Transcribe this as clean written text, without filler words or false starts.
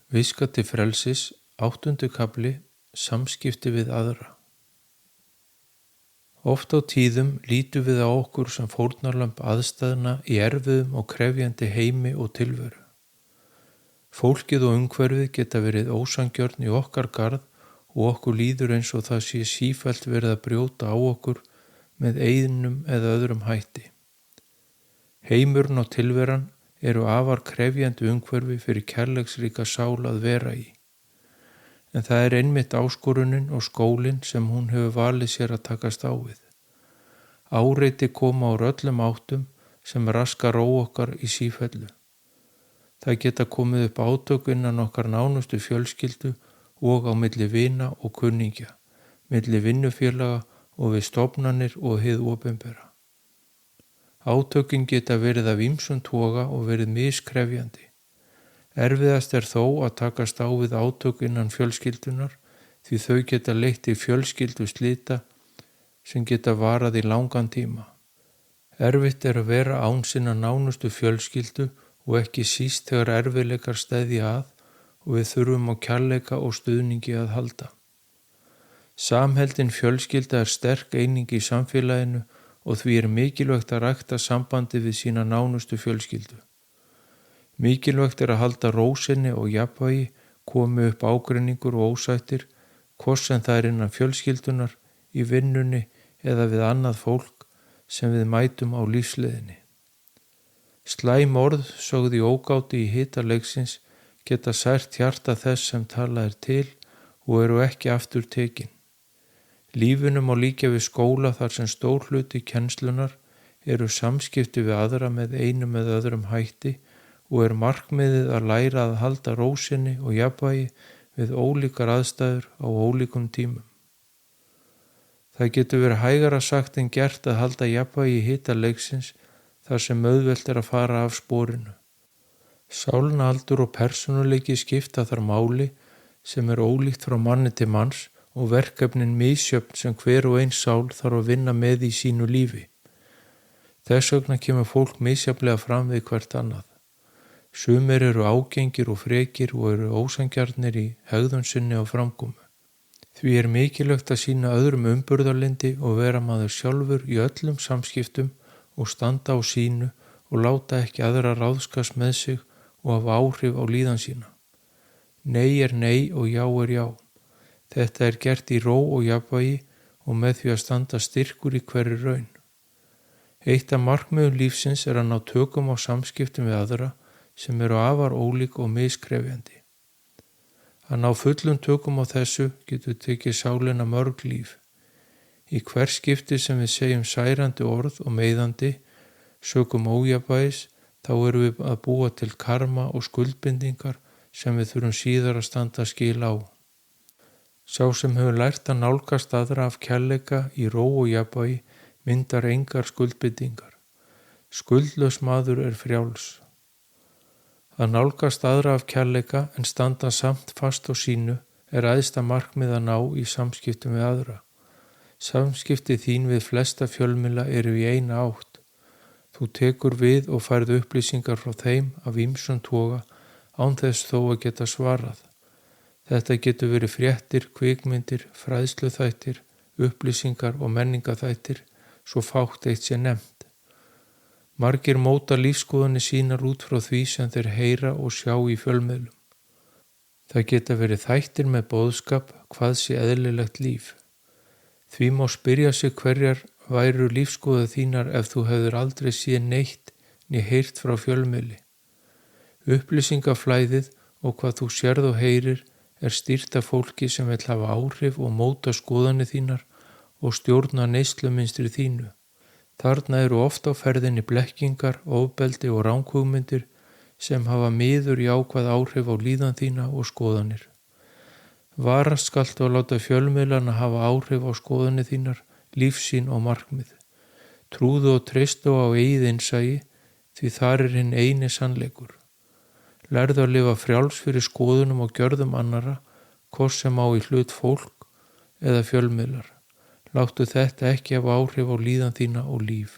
Viska til frelsis, 8. kafli, samskipti við aðra. Oft á tíðum lítum við á okkur sem fórnarlömb aðstæðna í erfiðum og krefjandi heimi og tilveru. Fólkið og umhverfið geta verið ósangjörn í okkar garð og okkur líður eins og það sé sífellt verið að brjóta á okkur með einum eða öðrum hætti. Heimurinn og tilveran eru afar krefjandi umhverfi fyrir kærleiksríka sál að vera í. En það er einmitt áskorunin og skólinn sem hún hefur valið sér að takast á við. Áreiti koma úr öllum áttum sem raska ró okkar í sífellu. Það geta komið upp átök innan okkar nánustu fjölskyldu og á milli vina og kunningja, milli vinnufélaga og við stofnanir og hið opinbera. Átökin geta verið af ýmsum toga og verið miskrefjandi. Erfiðast er þó að takast á við átök innan fjölskyldunar því þau geta leitt til fjölskylduslita sem geta varað í langan tíma. Erfitt er að vera án sinna nánustu fjölskyldu og ekki síst þegar erfiðleikar steðja að og við þurfum á kærleika og stuðningi að halda. Samheldin fjölskylda er sterk eining í samfélaginu og því er mikilvægt að rækta sambandi við sína nánustu fjölskyldu. Mikilvægt er að halda ró sinni og jafnvægi, komi upp ágreiningur og ósættir, hvort sem það er innan fjölskyldunar, í vinnunni eða við annað fólk sem við mætum á lífsleiðinni. Slæm orð, sögð í ógáti í hita leiksins, geta sært hjarta þess sem talað er til og eru ekki aftur tekin. Lífinu má líkja við skóla þar sem stór hluti kennslunar eru samskipti við aðra með einum eða öðrum hætti og er markmiðið að læra að halda ró sinni og jafnvægi við ólíkar aðstæður á ólíkum tímum. Það getur verið hægara sagt en gert að halda jafnvægi í hita leiksins þar sem auðvelt er að fara af sporinu. Sálnaldur og persónuleiki skipta þar máli sem er ólíkt frá manni til manns og verkefnin misjöfn sem hver og ein sál þarf að vinna með í sínu lífi. Þess vegna kemur fólk misjafnlega fram við hvert annað. Sumir eru ágengir og frekir og eru ósangjarnir í hegðun sinni og framkomu. Því er mikilvægt að sýna öðrum umburðarlyndi og vera maður sjálfur í öllum samskiptum og standa á sínu og láta ekki aðra ráðskast með sig og hafa áhrif á líðan sína. Nei er nei og já er já. Þetta er gert í ró og jafnvægi og með því að standa styrkur í hverri raun. Eitt af markmiðum lífsins er að ná tökum á samskiptum við aðra sem eru afar ólík og miskrefjandi. Að ná fullum tökum á þessu getur tekið sálina mörg líf. Í hver skipti sem við segjum særandi orð og meiðandi, sökum ójafnvægis, þá erum við að búa til karma og skuldbindingar sem við þurfum síðar að standa skil á. Sá sem hefur lært að nálgast aðra af kærleika í ró og jafnvægi myndar engar skuldbindingar. Skuldlaus maður er frjáls. Að nálgast aðra af kærleika en standa samt fast á sínu er æðsta markmið að ná í samskiptum við aðra. Samskipti þín við flesta fjölmiðla eru í eina átt. Þú tekur við og færð upplýsingar frá þeim af ýmsum toga án þess þó að geta svarað. Þetta getur verið fréttir, kvikmyndir, fræðsluþættir, upplýsingar og menningaþættir, svo fátt eitt sé nefnt. Margir móta lífskoðanir sínar út frá því sem þeir heyra og sjá í fjölmiðlum. Það geta verið þættir með boðskap hvað sé eðlilegt líf. Því má spyrja sig hverjar væru lífskoðað þínar ef þú hefur aldrei séð neitt né heyrt frá fjölmiðli. Upplýsingaflæðið og hvað þú sérð og heyrir er stýrt af fólki sem vill hafa áhrif og móta skoðanir þínar og stjórna neyslumynstri þínu. Þarna eru oft á ferðinni blekkingar, ofbeldi og ranghugmyndir sem hafa miður jákvæð áhrif á líðan þína og skoðanir. Varast skaltu að láta fjölmiðlana hafa áhrif á skoðanir þínar, lífsýn og markmið. Trúðu og treystu á eigið innsæi því þar er hinn eini sannleikur. Lærðu að lifa frjáls fyrir skoðunum og gjörðum annarra, hvort sem á í hlut fólk eða fjölmiðlar. Láttu þetta ekki hafa áhrif á líðan þína og líf.